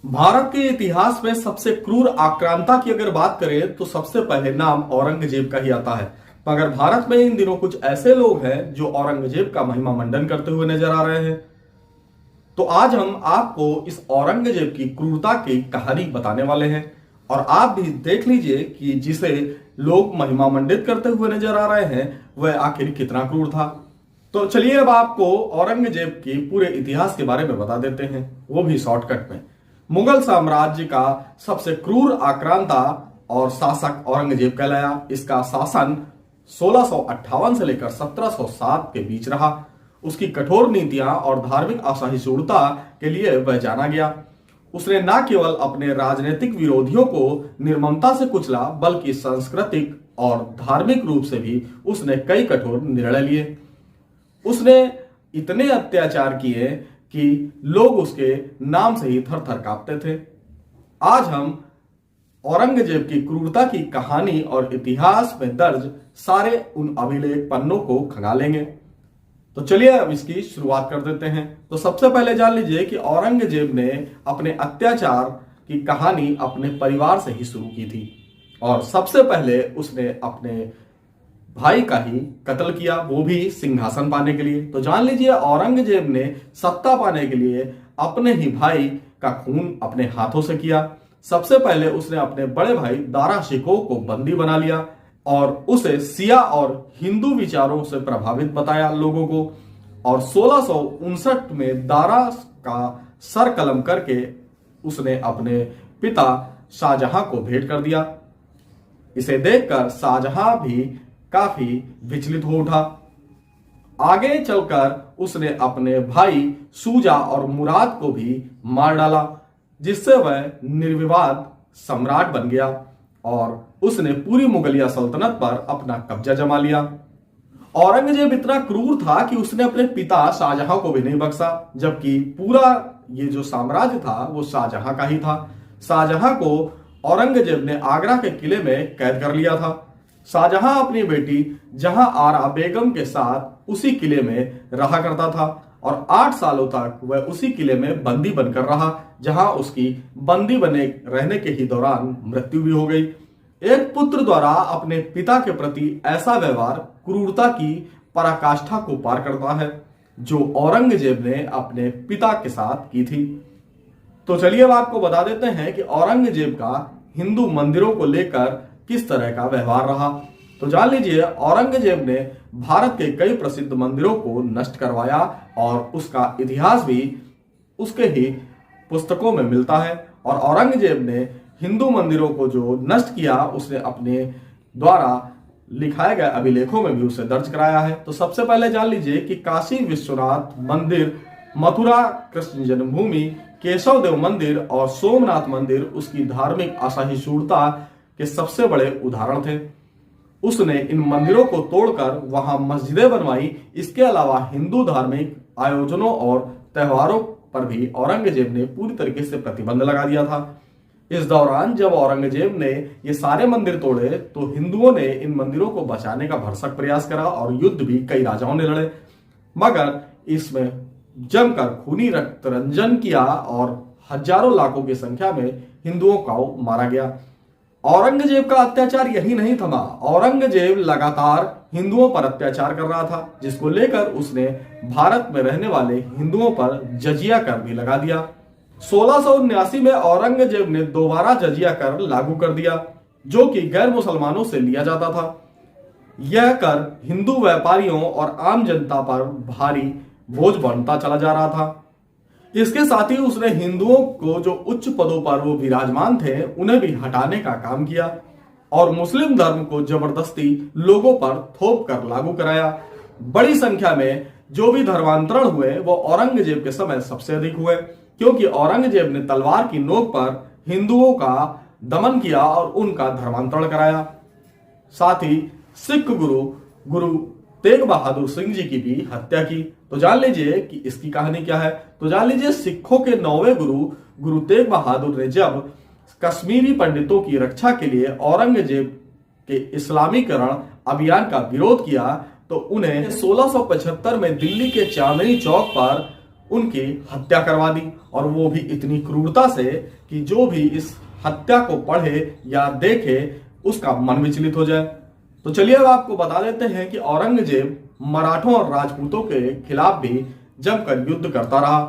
भारत के इतिहास में सबसे क्रूर आक्रांता की अगर बात करें तो सबसे पहले नाम औरंगजेब का ही आता है। मगर भारत में इन दिनों कुछ ऐसे लोग हैं जो औरंगजेब का महिमा मंडन करते हुए नजर आ रहे हैं। तो आज हम आपको इस औरंगजेब की क्रूरता की कहानी बताने वाले हैं और आप भी देख लीजिए कि जिसे लोग महिमा मंडित करते हुए नजर आ रहे हैं वह आखिर कितना क्रूर था। तो चलिए अब आपको औरंगजेब के पूरे इतिहास के बारे में बता देते हैं, वो भी शॉर्टकट में। मुगल साम्राज्य का सबसे क्रूर आक्रांता और शासक औरंगजेब कहलाया। इसका शासन 1658 से लेकर 1707 के बीच रहा। उसकी कठोर नीतियां और धार्मिक असहिष्णुता के लिए वह जाना गया। उसने न केवल अपने राजनीतिक विरोधियों को निर्ममता से कुचला, बल्कि सांस्कृतिक और धार्मिक रूप से भी उसने कई कठोर निर्णय लिए। उसने इतने अत्याचार किए कि लोग उसके नाम से ही थर थर कांपते थे। आज हम औरंगजेब की क्रूरता की कहानी और इतिहास में दर्ज सारे उन अभिलेख पन्नों को खंगालेंगे। तो चलिए अब इसकी शुरुआत कर देते हैं। तो सबसे पहले जान लीजिए कि औरंगजेब ने अपने अत्याचार की कहानी अपने परिवार से ही शुरू की थी और सबसे पहले उसने अपने भाई का ही कत्ल किया, वो भी सिंहासन पाने के लिए। तो जान लीजिए औरंगजेब ने सत्ता पाने के लिए अपने ही भाई का खून अपने हाथों से किया। सबसे पहले उसने अपने बड़े भाई दारा शिकोह को बंदी बना लिया और उसे सिया और हिंदू विचारों से प्रभावित बताया लोगों को। और 1659 में दारा का सर कलम करके उसने अपने पिता शाहजहां को भेंट कर दिया। इसे देखकर शाहजहां भी काफी विचलित हो उठा। आगे चलकर उसने अपने भाई सूजा और मुराद को भी मार डाला, जिससे वह निर्विवाद सम्राट बन गया और उसने पूरी मुगलिया सल्तनत पर अपना कब्जा जमा लिया। औरंगजेब इतना क्रूर था कि उसने अपने पिता शाहजहां को भी नहीं बख्शा, जबकि पूरा ये जो साम्राज्य था वो शाहजहां का ही था। शाहजहां को औरंगजेब ने आगरा के किले में कैद कर लिया था। शाहजहां अपनी बेटी जहां आरा बेगम के साथ उसी किले में रहा करता था और 8 सालों तक वह उसी किले में बंदी बनकर रहा, जहां उसकी बंदी बने रहने के ही दौरान मृत्यु भी हो गई। एक पुत्र द्वारा अपने पिता के प्रति ऐसा व्यवहार क्रूरता की पराकाष्ठा को पार करता है, जो औरंगजेब ने अपने पिता के साथ की थी। तो चलिए अब आपको बता देते हैं कि औरंगजेब का हिंदू मंदिरों को लेकर किस तरह का व्यवहार रहा। तो जान लीजिए औरंगजेब ने भारत के कई प्रसिद्ध मंदिरों को नष्ट करवाया और उसका इतिहास भी उसके ही पुस्तकों में मिलता है। और औरंगजेब ने हिंदू मंदिरों को जो नष्ट किया उसने अपने द्वारा लिखाए गए अभिलेखों में भी उसे दर्ज कराया है। तो सबसे पहले जान लीजिए कि काशी विश्वनाथ मंदिर, मथुरा कृष्ण जन्मभूमि, केशव देव मंदिर और सोमनाथ मंदिर उसकी धार्मिक असहिष्णुता के सबसे बड़े उदाहरण थे। उसने इन मंदिरों को तोड़कर वहां मस्जिदें बनवाई। इसके अलावा हिंदू धार्मिक आयोजनों और त्योहारों पर भी औरंगजेब ने पूरी तरीके से प्रतिबंध लगा दिया था। इस दौरान जब औरंगजेब ने ये सारे मंदिर तोड़े तो हिंदुओं ने इन मंदिरों को बचाने का भरसक प्रयास करा और युद्ध भी कई राजाओं ने लड़े, मगर इसमें जमकर खूनी रक्त रंजन किया और हजारों लाखों की संख्या में हिंदुओं को मारा गया। औरंगजेब का अत्याचार यही नहीं थमा। औरंगजेब लगातार हिंदुओं पर अत्याचार कर रहा था, जिसको लेकर उसने भारत में रहने वाले हिंदुओं पर जजिया कर भी लगा दिया। 1679 में औरंगजेब ने दोबारा जजिया कर लागू कर दिया, जो कि गैर मुसलमानों से लिया जाता था। यह कर हिंदू व्यापारियों और आम जनता पर भारी बोझ बनता चला जा रहा था। इसके साथ ही उसने हिंदुओं को जो उच्च पदों पर वो विराजमान थे उन्हें भी हटाने का काम किया और मुस्लिम धर्म को जबरदस्ती लोगों पर थोप कर लागू कराया। बड़ी संख्या में जो भी धर्मांतरण हुए वो औरंगजेब के समय सबसे अधिक हुए, क्योंकि औरंगजेब ने तलवार की नोक पर हिंदुओं का दमन किया और उनका धर्मांतरण कराया। साथ ही सिख गुरु तेग बहादुर सिंह जी की भी हत्या की। तो जान लीजिए कि इसकी कहानी क्या है। तो जान लीजिए सिखों के 9वें गुरु तेग बहादुर ने जब कश्मीरी पंडितों की रक्षा के लिए औरंगजेब के इस्लामीकरण अभियान का विरोध किया तो उन्हें 1675 में दिल्ली के चांदनी चौक पर उनकी हत्या करवा दी, और वो भी इतनी क्रूरता से कि जो भी इस हत्या को पढ़े या देखे उसका मन विचलित हो जाए। तो चलिए अब आपको बता देते हैं कि औरंगजेब मराठों और राजपूतों के खिलाफ भी जमकर युद्ध करता रहा।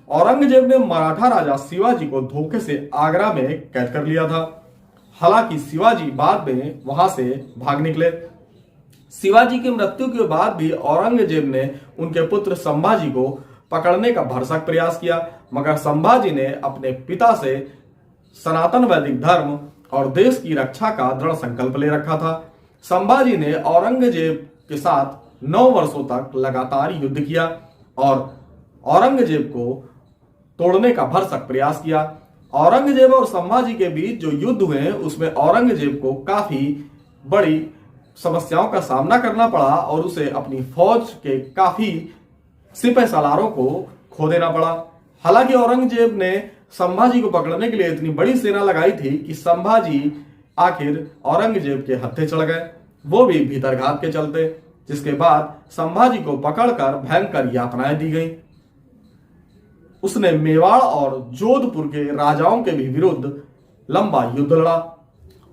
औरंगजेब ने मराठा राजा शिवाजी को धोखे से आगरा में कैद कर लिया था। हालांकि शिवाजी बाद में वहां से भाग निकले। शिवाजी की मृत्यु के बाद भी औरंगजेब ने उनके पुत्र संभाजी को पकड़ने का भरसक प्रयास किया, मगर संभाजी ने अपने पिता से सनातन वैदिक धर्म और देश की रक्षा का दृढ़ संकल्प ले रखा था। संभाजी ने औरंगजेब के साथ 9 वर्षों तक लगातार युद्ध किया और औरंगजेब को तोड़ने का भरसक प्रयास किया। औरंगजेब और संभाजी के बीच जो युद्ध हुए उसमें औरंगजेब को काफी बड़ी समस्याओं का सामना करना पड़ा और उसे अपनी फौज के काफी सिपह सालारों को खो देना पड़ा। हालांकि औरंगजेब ने संभाजी को पकड़ने के लिए इतनी बड़ी सेना लगाई थी कि संभाजी आखिर औरंगजेब के हत्थे चढ़ गए, वो भी भीतरघात के चलते, जिसके बाद संभाजी को पकड़कर भयंकर यातनाएं दी गई। उसने मेवाड़ और जोधपुर के राजाओं के भी विरुद्ध लंबा युद्ध लड़ा।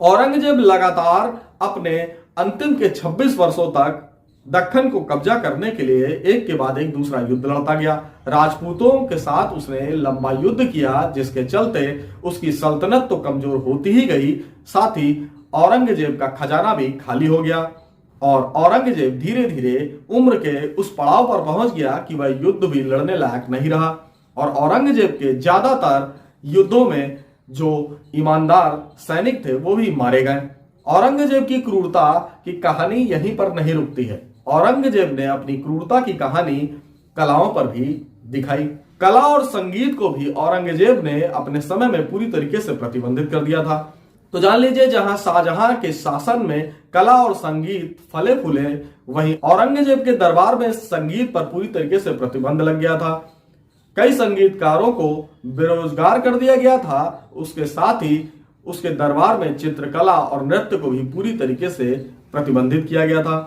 औरंगजेब लगातार अपने अंतिम के 26 वर्षों तक दक्कन को कब्जा करने के लिए एक के बाद एक दूसरा युद्ध लड़ता गया। राजपूतों के साथ उसने लंबा युद्ध किया, जिसके चलते उसकी सल्तनत तो कमजोर होती ही गई, साथ ही औरंगजेब का खजाना भी खाली हो गया और औरंगजेब धीरे धीरे उम्र के उस पड़ाव पर पहुंच गया कि वह युद्ध भी लड़ने लायक नहीं रहा और औरंगजेब के ज्यादातर युद्धों में जो ईमानदार सैनिक थे वो भी मारे गए। औरंगजेब की क्रूरता की कहानी यहीं पर नहीं रुकती है। औरंगजेब ने अपनी क्रूरता की कहानी कलाओं पर भी दिखाई। कला और संगीत को भी औरंगजेब ने अपने समय में पूरी तरीके से प्रतिबंधित कर दिया था। तो जान लीजिए, जहां शाहजहां के शासन में कला और संगीत फले फूले, वहीं औरंगजेब के दरबार में संगीत पर पूरी तरीके से प्रतिबंध लग गया था। कई संगीतकारों को बेरोजगार कर दिया गया था। उसके साथ ही उसके दरबार में चित्रकला और नृत्य को भी पूरी तरीके से प्रतिबंधित किया गया था।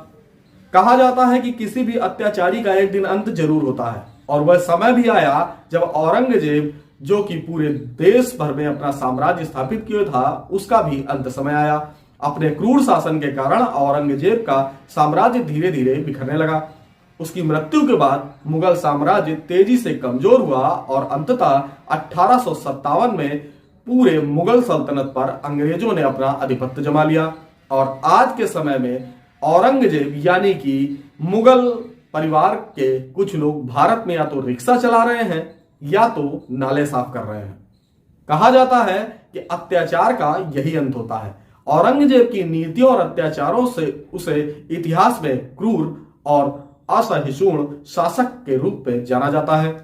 कहा जाता है कि किसी भी अत्याचारी का एक दिन अंत जरूर होता है और वह समय भी आया जब औरंगजेब, जो कि पूरे देश भर में अपना साम्राज्य स्थापित किया था, उसका भी अंत समय आया। अपने क्रूर शासन के कारण औरंगजेब का साम्राज्य धीरे धीरे बिखरने लगा। उसकी मृत्यु के बाद मुगल साम्राज्य तेजी से कमजोर हुआ और अंततः 1857 में पूरे मुगल सल्तनत पर अंग्रेजों ने अपना आधिपत्य जमा लिया और आज के समय में औरंगजेब यानी कि मुगल परिवार के कुछ लोग भारत में या तो रिक्शा चला रहे हैं या तो नाले साफ कर रहे हैं। कहा जाता है कि अत्याचार का यही अंत होता है। औरंगजेब की नीतियों और अत्याचारों से उसे इतिहास में क्रूर और असहिष्णु शासक के रूप में जाना जाता है।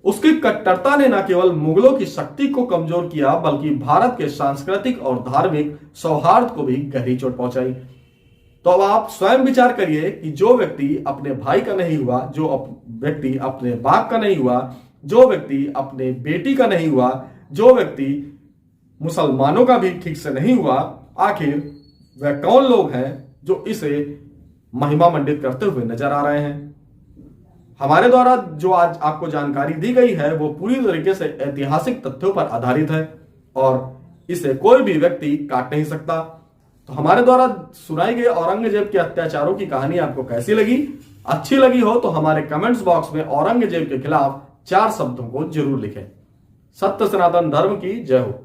उसकी कट्टरता ने न केवल मुगलों की शक्ति को कमजोर किया बल्कि भारत के सांस्कृतिक और धार्मिक सौहार्द को भी गहरी चोट पहुंचाई। तो अब आप स्वयं विचार करिए कि जो व्यक्ति अपने भाई का नहीं हुआ, जो व्यक्ति अपने बाप का नहीं हुआ, जो व्यक्ति अपने बेटी का नहीं हुआ, जो व्यक्ति मुसलमानों का भी ठीक से नहीं हुआ, आखिर वह कौन लोग हैं जो इसे महिमा मंडित करते हुए नजर आ रहे हैं। हमारे द्वारा जो आज आपको जानकारी दी गई है वो पूरी तरीके से ऐतिहासिक तथ्यों पर आधारित है और इसे कोई भी व्यक्ति काट नहीं सकता। तो हमारे द्वारा सुनाई गई औरंगजेब के अत्याचारों की कहानी आपको कैसी लगी? अच्छी लगी हो तो हमारे कमेंट्स बॉक्स में औरंगजेब के खिलाफ 4 शब्दों को जरूर लिखें। सत्य सनातन धर्म की जय हो।